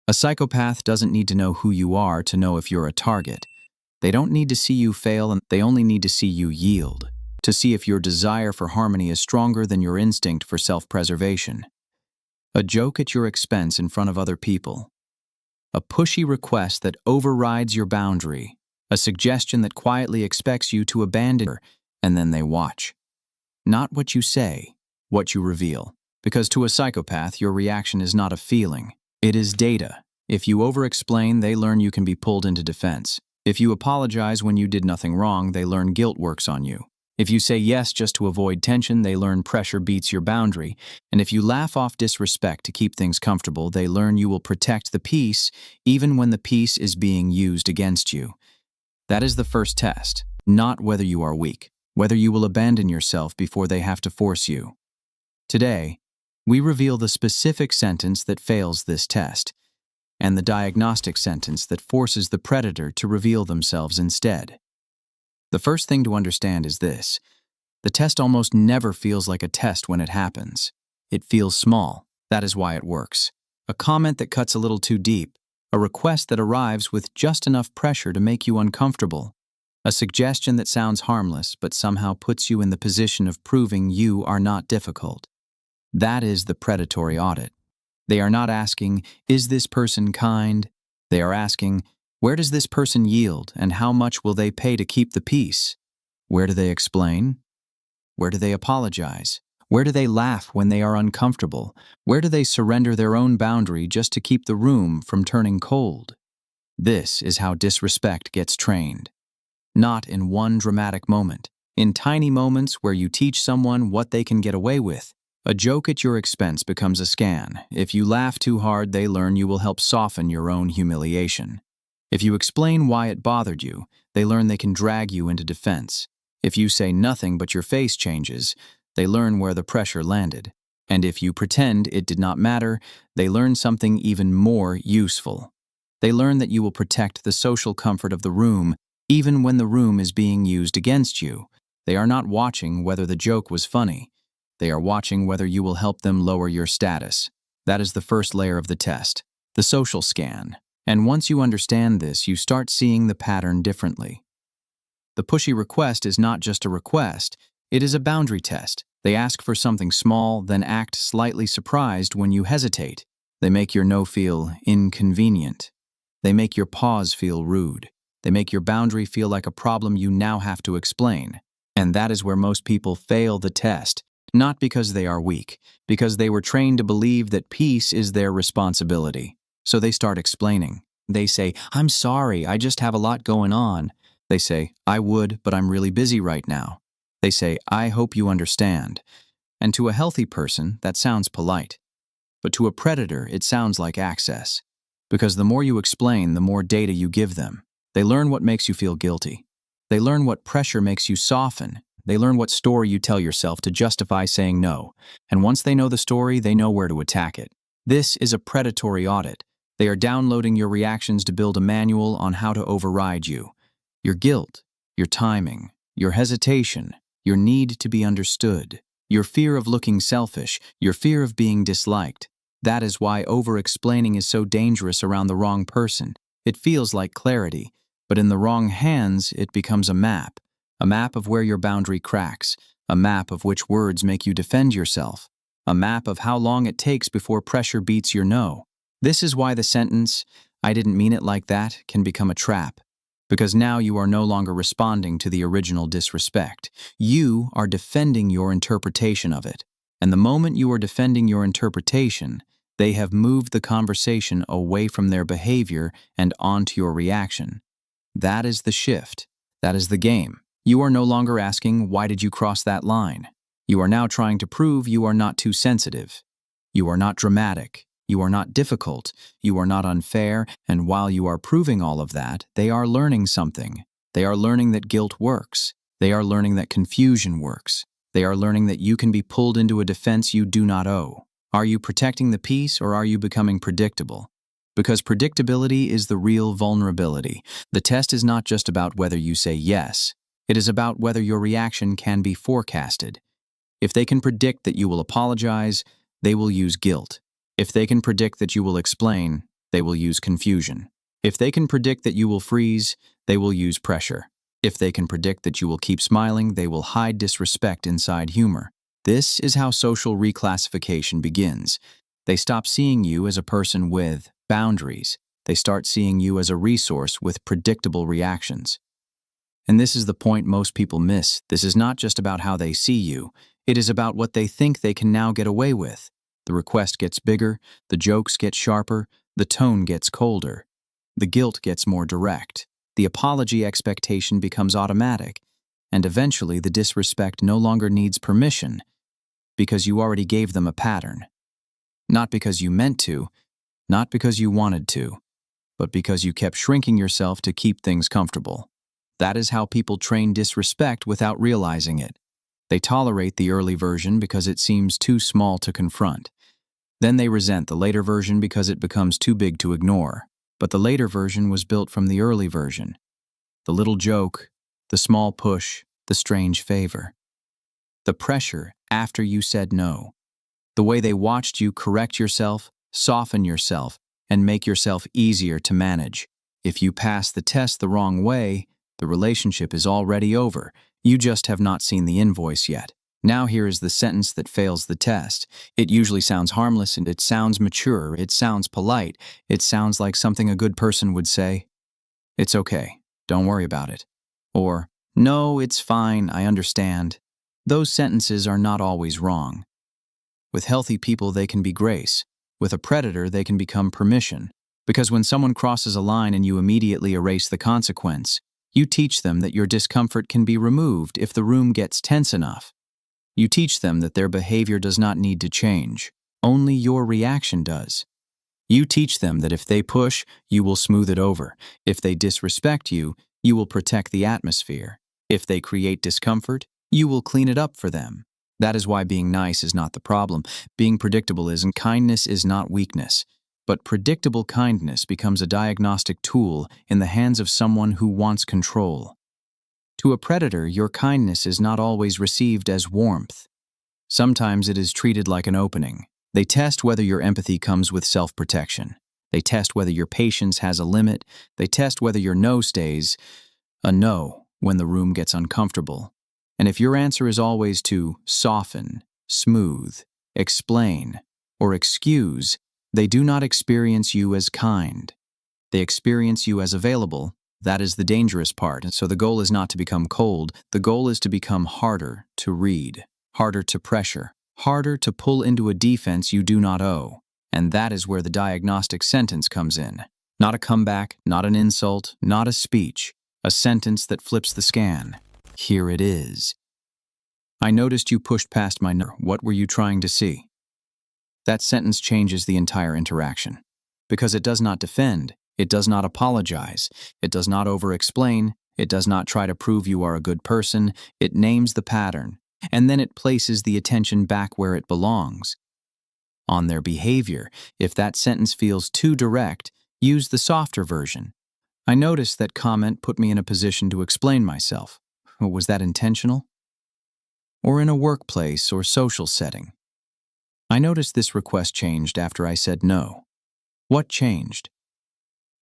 A psychopath doesn't need to know who you are to know if you're a target. They don't need to see you fail, and they only need to see you yield, to see if your desire for harmony is stronger than your instinct for self-preservation. A joke at your expense in front of other people. A pushy request that overrides your boundary. A suggestion that quietly expects you to abandon her, and then they watch. Not what you say, what you reveal. Because to a psychopath, your reaction is not a feeling. It is data. If you over-explain, they learn you can be pulled into defense. If you apologize when you did nothing wrong, they learn guilt works on you. If you say yes just to avoid tension, they learn pressure beats your boundary. And if you laugh off disrespect to keep things comfortable, they learn you will protect the peace even when the peace is being used against you. That is the first test, not whether you are weak, whether you will abandon yourself before they have to force you. Today, we reveal the specific sentence that fails this test, and the diagnostic sentence that forces the predator to reveal themselves instead. The first thing to understand is this: the test almost never feels like a test when it happens. It feels small. That is why it works. A comment that cuts a little too deep, a request that arrives with just enough pressure to make you uncomfortable, a suggestion that sounds harmless but somehow puts you in the position of proving you are not difficult. That is the predatory audit. They are not asking, is this person kind? They are asking, where does this person yield and how much will they pay to keep the peace? Where do they explain? Where do they apologize? Where do they laugh when they are uncomfortable? Where do they surrender their own boundary just to keep the room from turning cold? This is how disrespect gets trained. Not in one dramatic moment, in tiny moments where you teach someone what they can get away with. A joke at your expense becomes a scan. If you laugh too hard, they learn you will help soften your own humiliation. If you explain why it bothered you, they learn they can drag you into defense. If you say nothing but your face changes, they learn where the pressure landed. And if you pretend it did not matter, they learn something even more useful. They learn that you will protect the social comfort of the room, even when the room is being used against you. They are not watching whether the joke was funny. They are watching whether you will help them lower your status. That is the first layer of the test, the social scan. And once you understand this, you start seeing the pattern differently. The pushy request is not just a request, it is a boundary test. They ask for something small, then act slightly surprised when you hesitate. They make your no feel inconvenient. They make your pause feel rude. They make your boundary feel like a problem you now have to explain. And that is where most people fail the test. Not because they are weak, because they were trained to believe that peace is their responsibility. So they start explaining. They say, I'm sorry, I just have a lot going on. They say, I would, but I'm really busy right now. They say, I hope you understand. And to a healthy person, that sounds polite. But to a predator, it sounds like access. Because the more you explain, the more data you give them. They learn what makes you feel guilty. They learn what pressure makes you soften. They learn what story you tell yourself to justify saying no. And once they know the story, they know where to attack it. This is a predatory audit. They are downloading your reactions to build a manual on how to override you. Your guilt, your timing, your hesitation, your need to be understood, your fear of looking selfish, your fear of being disliked. That is why over-explaining is so dangerous around the wrong person. It feels like clarity, but in the wrong hands, it becomes a map of where your boundary cracks, a map of which words make you defend yourself, a map of how long it takes before pressure beats your no. This is why the sentence, I didn't mean it like that, can become a trap. Because now you are no longer responding to the original disrespect. You are defending your interpretation of it. And the moment you are defending your interpretation, they have moved the conversation away from their behavior and onto your reaction. That is the shift. That is the game. You are no longer asking, why did you cross that line? You are now trying to prove you are not too sensitive. You are not dramatic. You are not difficult. You are not unfair. And while you are proving all of that, they are learning something. They are learning that guilt works. They are learning that confusion works. They are learning that you can be pulled into a defense you do not owe. Are you protecting the peace or are you becoming predictable? Because predictability is the real vulnerability. The test is not just about whether you say yes. It is about whether your reaction can be forecasted. If they can predict that you will apologize, they will use guilt. If they can predict that you will explain, they will use confusion. If they can predict that you will freeze, they will use pressure. If they can predict that you will keep smiling, they will hide disrespect inside humor. This is how social reclassification begins. They stop seeing you as a person with boundaries. They start seeing you as a resource with predictable reactions. And this is the point most people miss. This is not just about how they see you. It is about what they think they can now get away with. The request gets bigger, the jokes get sharper, the tone gets colder. The guilt gets more direct. The apology expectation becomes automatic. And eventually the disrespect no longer needs permission because you already gave them a pattern. Not because you meant to, not because you wanted to, but because you kept shrinking yourself to keep things comfortable. That is how people train disrespect without realizing it. They tolerate the early version because it seems too small to confront. Then they resent the later version because it becomes too big to ignore. But the later version was built from the early version. The little joke, the small push, the strange favor. The pressure after you said no. The way they watched you correct yourself, soften yourself, and make yourself easier to manage. If you pass the test the wrong way, the relationship is already over. You just have not seen the invoice yet. Now here is the sentence that fails the test. It usually sounds harmless and it sounds mature, it sounds polite, it sounds like something a good person would say. It's okay, don't worry about it. Or, no, it's fine, I understand. Those sentences are not always wrong. With healthy people, they can be grace. With a predator, they can become permission. Because when someone crosses a line and you immediately erase the consequence, you teach them that your discomfort can be removed if the room gets tense enough. You teach them that their behavior does not need to change. Only your reaction does. You teach them that if they push, you will smooth it over. If they disrespect you, you will protect the atmosphere. If they create discomfort, you will clean it up for them. That is why being nice is not the problem. Being predictable is, and kindness is not weakness. But predictable kindness becomes a diagnostic tool in the hands of someone who wants control. To a predator, your kindness is not always received as warmth. Sometimes it is treated like an opening. They test whether your empathy comes with self-protection. They test whether your patience has a limit. They test whether your no stays a no when the room gets uncomfortable. And if your answer is always to soften, smooth, explain, or excuse, they do not experience you as kind. They experience you as available. That is the dangerous part. So the goal is not to become cold. The goal is to become harder to read, harder to pressure, harder to pull into a defense you do not owe. And that is where the diagnostic sentence comes in. Not a comeback, not an insult, not a speech. A sentence that flips the scan. Here it is. I noticed you pushed past my nerve. What were you trying to see? That sentence changes the entire interaction. Because it does not defend. It does not apologize. It does not over-explain. It does not try to prove you are a good person. It names the pattern, and then it places the attention back where it belongs. On their behavior, if that sentence feels too direct, use the softer version. I noticed that comment put me in a position to explain myself. Was that intentional? Or in a workplace or social setting? I noticed this request changed after I said no. What changed?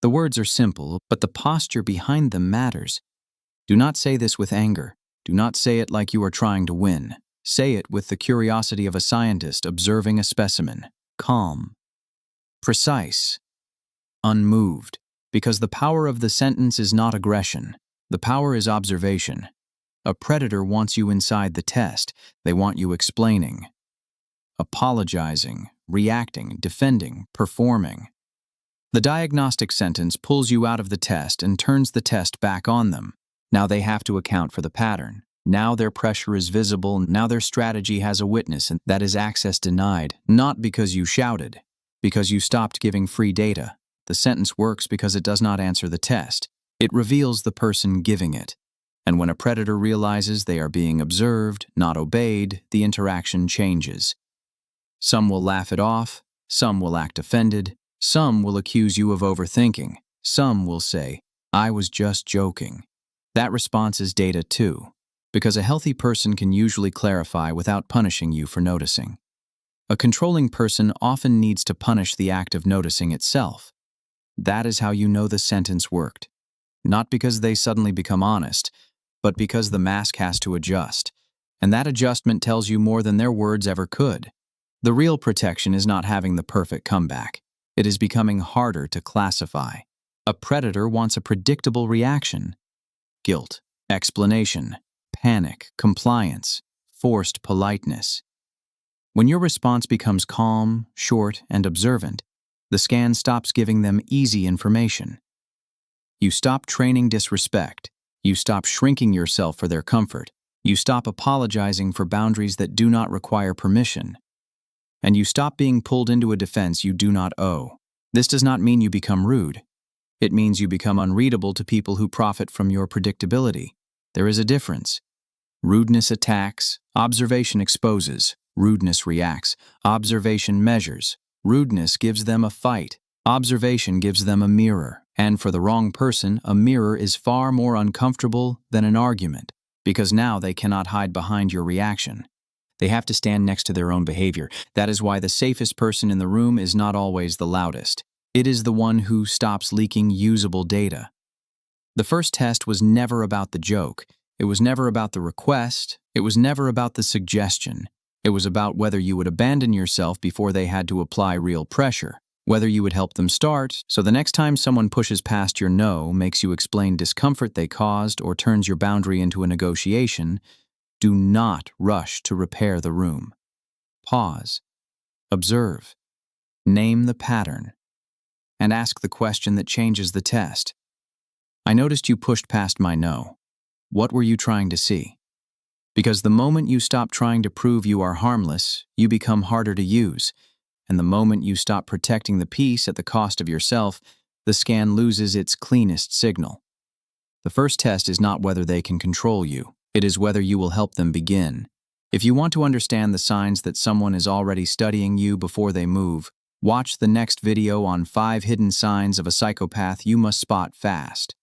The words are simple, but the posture behind them matters. Do not say this with anger. Do not say it like you are trying to win. Say it with the curiosity of a scientist observing a specimen. Calm. Precise. Unmoved. Because the power of the sentence is not aggression. The power is observation. A predator wants you inside the test. They want you explaining, apologizing, reacting, defending, performing. The diagnostic sentence pulls you out of the test and turns the test back on them. Now they have to account for the pattern. Now their pressure is visible. Now their strategy has a witness, and that is access denied, not because you shouted, because you stopped giving free data. The sentence works because it does not answer the test. It reveals the person giving it. And when a predator realizes they are being observed, not obeyed, the interaction changes. Some will laugh it off. Some will act offended. Some will accuse you of overthinking. Some will say, I was just joking. That response is data too, because a healthy person can usually clarify without punishing you for noticing. A controlling person often needs to punish the act of noticing itself. That is how you know the sentence worked. Not because they suddenly become honest, but because the mask has to adjust. And that adjustment tells you more than their words ever could. The real protection is not having the perfect comeback. It is becoming harder to classify. A predator wants a predictable reaction. Guilt, explanation, panic, compliance, forced politeness. When your response becomes calm, short, and observant, the scan stops giving them easy information. You stop training disrespect. You stop shrinking yourself for their comfort. You stop apologizing for boundaries that do not require permission. And you stop being pulled into a defense you do not owe. This does not mean you become rude. It means you become unreadable to people who profit from your predictability. There is a difference. Rudeness attacks, observation exposes. Rudeness reacts, observation measures. Rudeness gives them a fight. Observation gives them a mirror. And for the wrong person, a mirror is far more uncomfortable than an argument, because now they cannot hide behind your reaction. They have to stand next to their own behavior. That is why the safest person in the room is not always the loudest. It is the one who stops leaking usable data. The first test was never about the joke. It was never about the request. It was never about the suggestion. It was about whether you would abandon yourself before they had to apply real pressure. Whether you would help them start, so the next time someone pushes past your no, makes you explain discomfort they caused, or turns your boundary into a negotiation, do not rush to repair the room. Pause. Observe. Name the pattern. And ask the question that changes the test. I noticed you pushed past my no. What were you trying to see? Because the moment you stop trying to prove you are harmless, you become harder to use. And the moment you stop protecting the peace at the cost of yourself, the scan loses its cleanest signal. The first test is not whether they can control you. It is whether you will help them begin. If you want to understand the signs that someone is already studying you before they move, watch the next video on 5 hidden signs of a psychopath you must spot fast.